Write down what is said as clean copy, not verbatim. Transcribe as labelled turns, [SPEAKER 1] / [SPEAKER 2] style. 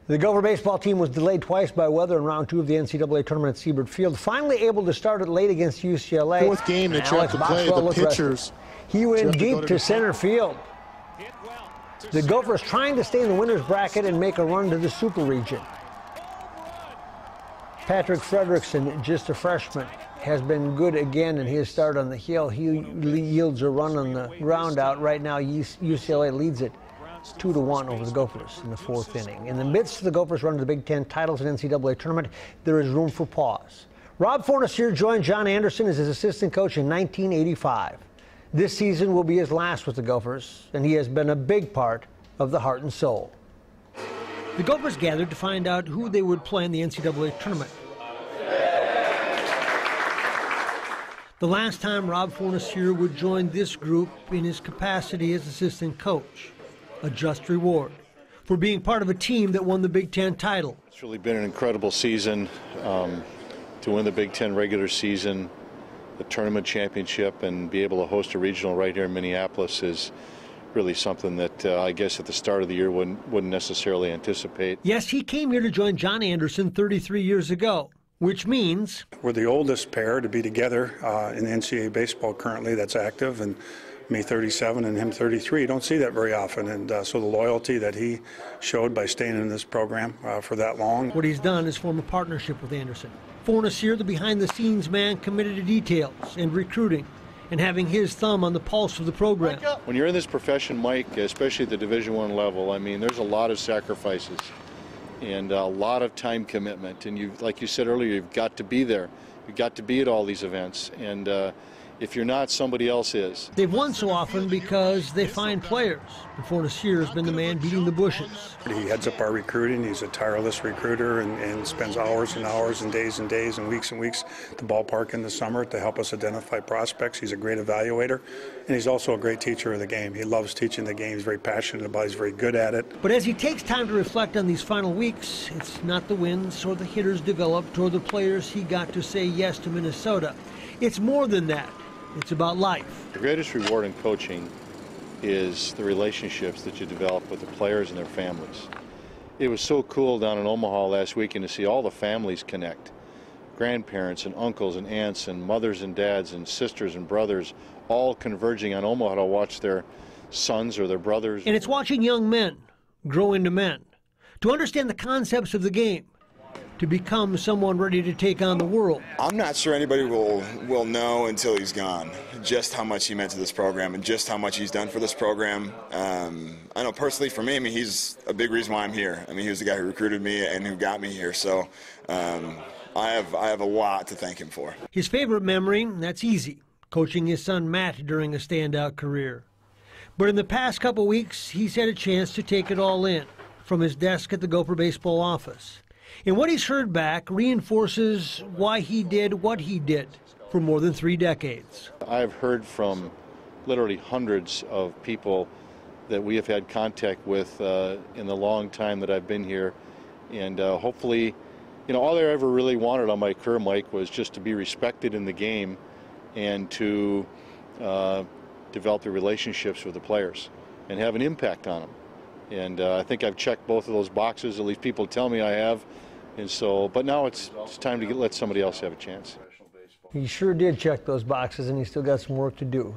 [SPEAKER 1] The Gopher baseball team was delayed twice by weather in round 2 of the NCAA tournament at Siebert Field. Finally able to start it late against UCLA.
[SPEAKER 2] Fourth game they tried to play the pitchers.
[SPEAKER 1] He went deep to center field. The Gophers trying to stay in the winner's bracket and make a run to the Super Region. Patrick Frederickson, just a freshman, has been good again in his start on the hill. He yields a run on the ground out. Right now, UCLA leads it 2-1 over the Gophers in the 4th inning. In the midst of the Gophers' run to the Big Ten titles and NCAA tournament, there is room for pause. Rob Fornasiere joined John Anderson as his assistant coach in 1985. This season will be his last with the Gophers, and he has been a big part of the heart and soul. The Gophers gathered to find out who they would play in the NCAA tournament. The last time Rob Fornasiere would join this group in his capacity as assistant coach. A just reward for being part of a team that won the Big Ten title.
[SPEAKER 3] It's really been an incredible season to win the Big Ten regular season, the tournament championship, and be able to host a regional right here in Minneapolis is really something that I guess at the start of the year wouldn't necessarily anticipate.
[SPEAKER 1] Yes, he came here to join John Anderson 33 years ago, which means
[SPEAKER 4] we're the oldest pair to be together in the NCAA baseball currently that's active, and me 37 and him 33. You don't see that very often, and so the loyalty that he showed by staying in this program for that long.
[SPEAKER 1] What he's done is form a partnership with Anderson. Fornasiere, the behind-the-scenes man, committed to details and recruiting and having his thumb on the pulse of the program.
[SPEAKER 3] When you're in this profession, Mike, especially at the Division I level, I mean, there's a lot of sacrifices and a lot of time commitment. And you, like you said earlier, you've got to be there. You've got to be at all these events. And if you're not, somebody else is.
[SPEAKER 1] They've won so often because they find players. And Fornasiere has been the man beating the bushes.
[SPEAKER 4] He heads up our recruiting. He's a tireless recruiter and spends hours and hours and days and weeks at the ballpark in the summer to help us identify prospects. He's a great evaluator, and he's also a great teacher of the game. He loves teaching the game. He's very passionate about it. He's very good at it.
[SPEAKER 1] But as he takes time to reflect on these final weeks, it's not the wins or the hitters developed or the players he got to say yes to Minnesota. It's more than that. It's about life.
[SPEAKER 3] The greatest reward in coaching is the relationships that you develop with the players and their families. It was so cool down in Omaha last weekend to see all the families connect. Grandparents and uncles and aunts and mothers and dads and sisters and brothers all converging on Omaha to watch their sons or their brothers.
[SPEAKER 1] And it's watching young men grow into men, to understand the concepts of the game, to become someone ready to take on the world.
[SPEAKER 5] I'm not sure anybody will know until he's gone just how much he meant to this program and just how much he's done for this program. I know personally for me, I mean, he's a big reason why I'm here. I mean, he was the guy who recruited me and who got me here, so I have a lot to thank him for.
[SPEAKER 1] His favorite memory, that's easy, coaching his son Matt during a standout career. But in the past couple weeks, he's had a chance to take it all in from his desk at the Gopher baseball office. And what he's heard back reinforces why he did what he did for more than 3 decades.
[SPEAKER 3] I've heard from literally hundreds of people that we have had contact with in the long time that I've been here. And hopefully, you know, all I ever really wanted on my career, Mike, was just to be respected in the game and to develop the relationships with the players and have an impact on them. And I think I've checked both of those boxes, at least people tell me I have. And so, but now it's time to let somebody else have a chance.
[SPEAKER 1] He sure did check those boxes, and he's still got some work to do.